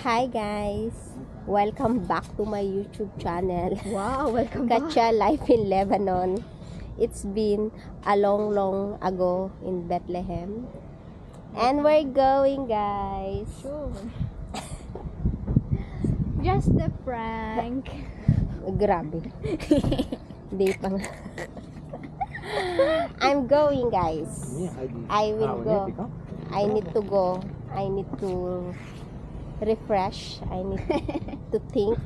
Hi guys! Welcome back to my YouTube channel. Wow, welcome back. Katya Life in Lebanon. It's been a long ago in Bethlehem. And we're going, guys. Sure. Just a prank. Grabe. Di pa nga. I'm going, guys. I will go. I need to go. I need to refresh. I need to think.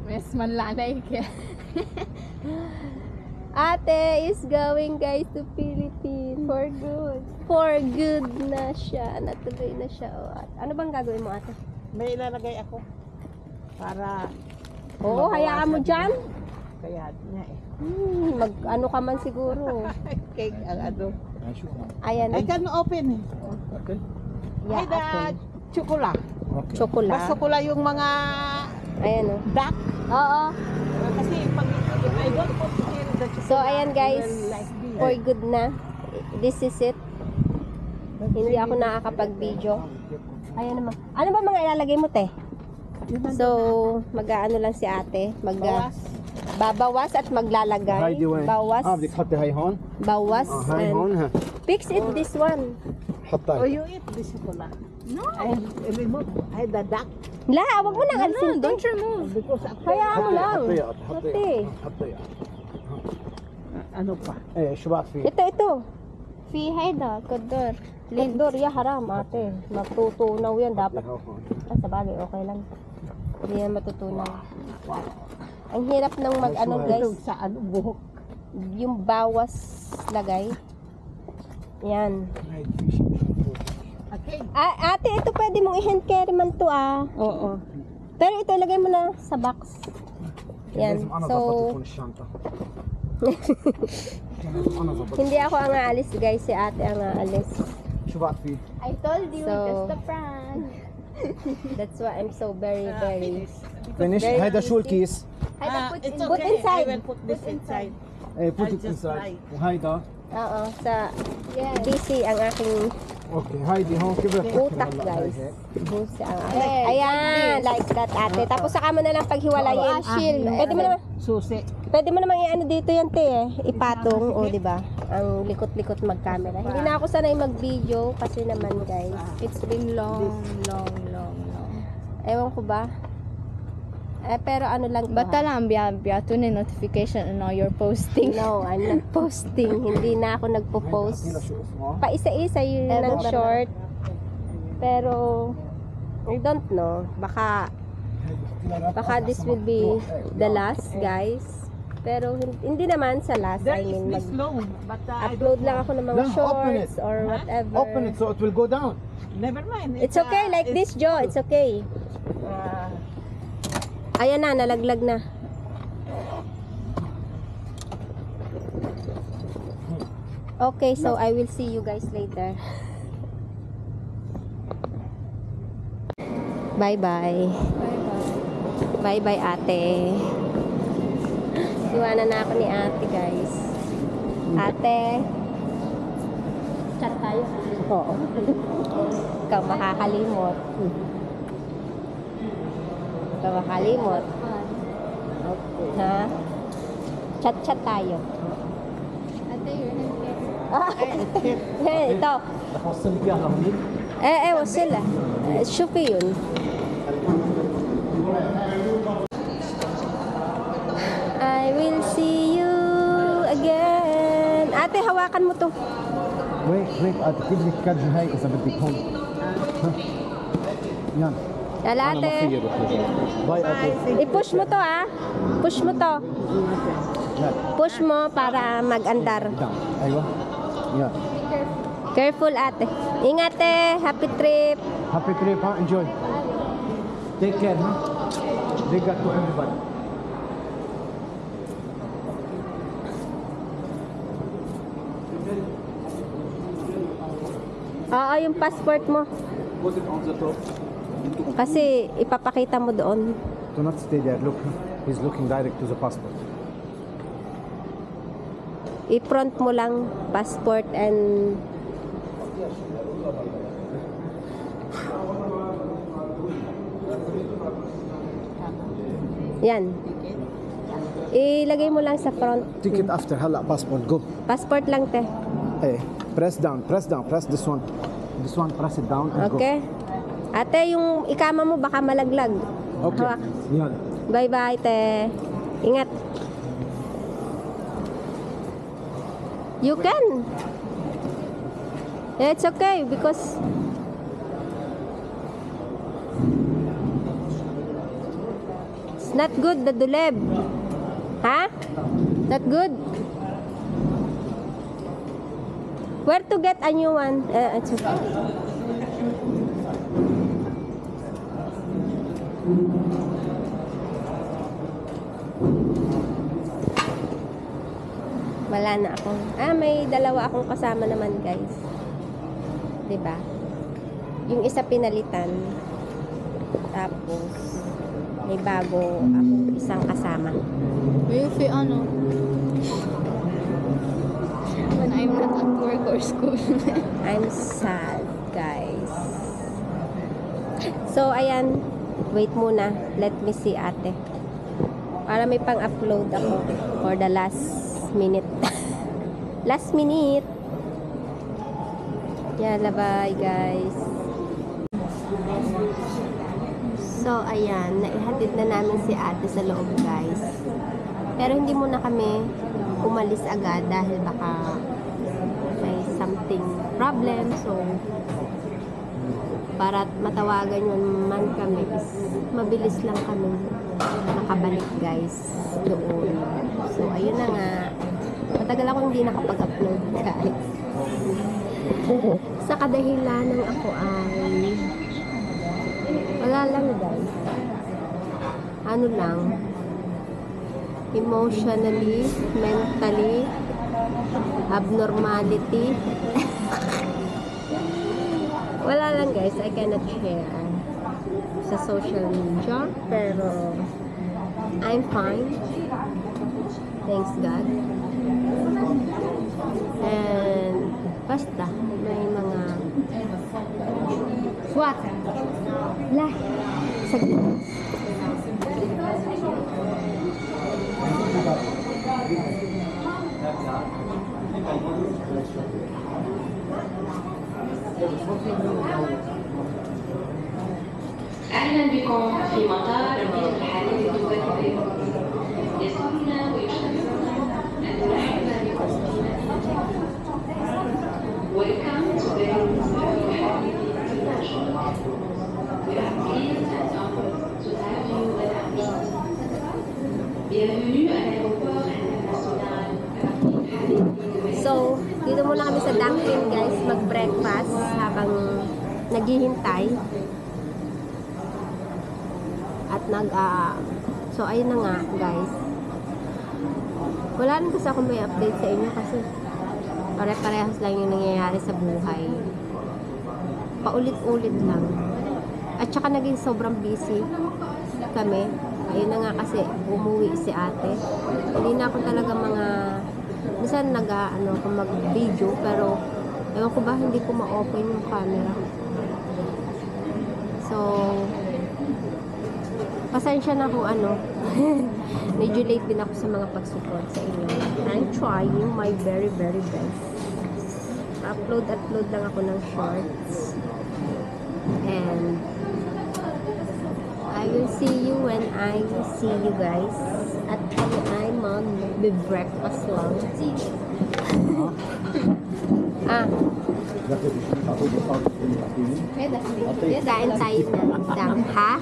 Mas manlanay ka. Ate is going, guys, to Philippines. For good. For good na siya. Natuloy na siya. Ano bang gagawin mo, ate? May ilalagay ako para Oo, hayaan mo dyan. kaya niya eh. Mag-ano ka man siguro. Cake ang ano. Ayan. I can open eh. Yeah, Ay, the apple. chocolate. Chocolate. Basta ko lang yung mga Ayan, oh. duck. Oo. Kasi pag I don't put in the chocolate. So, ayan, guys. Like this. For good na. This is it. Hindi ako nakakapag-video. Ayan naman. Ano ba mga ilalagay mo, te? So, mag-ano lang si ate. Babawas at maglalagay. هاي دي وين؟ Bawas. بدك تحطي هاي هون؟ Bawas. هاي and هون ها fix it this one. حطها Oh, you eat this chocolate. No. I remove. I the duck. La, wag mo nang alisin. Don't remove. Because Hayaan mo lang. حطيها Ate. حطيها ano pa? ايه شو بعد فيه؟ Ito. Fi hayda, kodor. Lindor, ya haram, ate. Matutunaw yan. Dapat. هاي هون. Sa bagay, okay lang. Hindi yan matutunaw. Ang hirap ng mag-ano, Ito guys. sa ano buhok. Yung bawas lagay. Yan. هاي في شيء Okay. Ate, ito pwede mong i-hand carry man to, ah. Oo. Pero ito, ilagay mo na sa box. Yan. لازم انا So, ظبط تكون الشنطه لازم انا ظبط hindi ako ang aalis, guys. Si ate ang aalis. شو بعد فيه؟ I told you, So- just a prank. That's why I'm so very فينيش Very هيدا شو easy. الكيس؟ Hayda, put It's in. Put okay. inside. I will put this inside. ايه put I'll it just inside try. وهيدا Oo, sa Yes. DC ang aking اوكي هيدي هون كيف بدك تحطي utak, هلا؟ guys. هي هيك. Boost ang Yes, Ayan, like that, ate. Tapos saka mo na lang paghiwalayin. Shield. Pwede mo naman, Susi. pwede mo naman i-ano dito yan, te, eh. Ipatong, o, di ba? Ang likot-likot mag-camera. Hindi na ako sanay mag-video kasi naman, guys. It's been long. Ewan ko ba? Pero ano lang to, Bata lang, biya to ni notification on you're posting. No, I'm not posting. Hindi na ako nagpo-post. هلا شو اسمه؟ Paisa-isa yun ng short. Pero, I don't know. Baka this will be the last, guys. Pero hindi naman sa last. There I is mean, this long, but I upload don't lang know. ako ng mga No, open shorts it. or whatever. Open it so it will go down. Never mind. It's okay like this, Joe. It's okay. Ayan na, nalaglag na. Okay, so I will see you guys later. Bye-bye. Bye-bye, ate. Iwanan na ako ni ate, guys. Ate. Chat tayo. Oo. Ikaw makakalimot. Ikaw makakalimot. Ha? Chat-chat tayo. Ate, you're not there. Ito. اوصل لك اياها هونيك وصل له. شوفي yun. I will see you again. Ate, hawakan mo to. ويك اكتب لك كد هاي اذا بدك هون ها. يلا Yala, انا ما ate. في روح باي ابل I-push mo to, ah. Push mo to. لا Push mo para mag-andar. دعم ايوه يلا Careful, ate. Ingat, eh. Happy trip. هابي تريب ها انجوي تيك كير ها they got to everybody Oo, yung passport mo. put it on the top Kasi ipapakita mo doon. do not stay there look he's looking direct to the passport I-front mo lang passport and Yan. Ilagay mo lang sa front. Ticket after هلا passport go. Passport lang, te. Hey, press down, press this one. This one, press it down and Okay? Ate, yung ikama mo baka malaglag. go. Okay. Hawak. Yan. Bye-bye, te. Ingat. You can. It's okay because it's not good, the duleb. Ha? Not good? Where to get a new one? It's okay. Wala na akong... may dalawa akong kasama naman, guys. 'Di ba? Yung isa pinalitan. Tapos, may bago akong isang kasama. Will you feel ano? When I'm not at work or school. I'm sad, guys. So, ayan. Wait muna. Let me see, ate. Para may pang-upload ako for the last minute. Last minute. Yala, bye, guys. So, ayan. Naihatid na namin si ate sa loob, guys. Pero hindi muna kami umalis agad dahil baka may something problem. So, para matawagan yun man kami is mabilis lang kami nakabalik, guys, doon. So, ayun na nga. Matagal ako hindi nakapag-upload, guys. Sa kadahilan ng ako ay wala lang, guys. Ano lang, emotionally, mentally, abnormality. Wala lang, guys. I cannot share sa social media. Pero I'm fine. Thanks God. And basta may mga what? La. Saglit. أهلا بكم في مطار ربيع الحديث دبي. يسرنا ويشرفنا أن نرحب بكم في مدينة Welcome to the Rubis Hadid International. We are pleased and honored to have you with us. Bienvenue à l'aéroport international Rubis Hadid. So, dito muna kami sa Dunkin, guys, mag-breakfast habang naghihintay. At so, ayun na nga, guys. Wala rin kasi ako may update sa inyo kasi pare-parehas lang yung nangyayari sa buhay. Paulit-ulit lang. At saka naging sobrang busy kami. Ayun na nga kasi umuwi si ate. Hindi na ako talaga minsan ako mag-video pero ewan ko ba hindi ko ma-open yung camera. So, pasensya na kung medyo late din ako sa mga pag-support sa inyo. I'm trying my very very best. Upload lang ako ng shorts. And I will see you when I see you guys. At I'm on the breakfast lang. Kain tayo ng ha?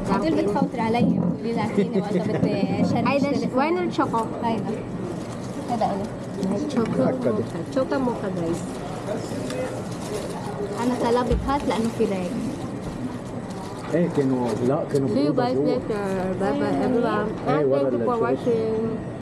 Atul بتفوت علي بلاكيني وقت Ay, why not choco? هذا أنا Choco mocha, guys. أنا طلبت هات لأنه في لايك. كانوا See you guys later. Bye bye everyone. And thank you for watching.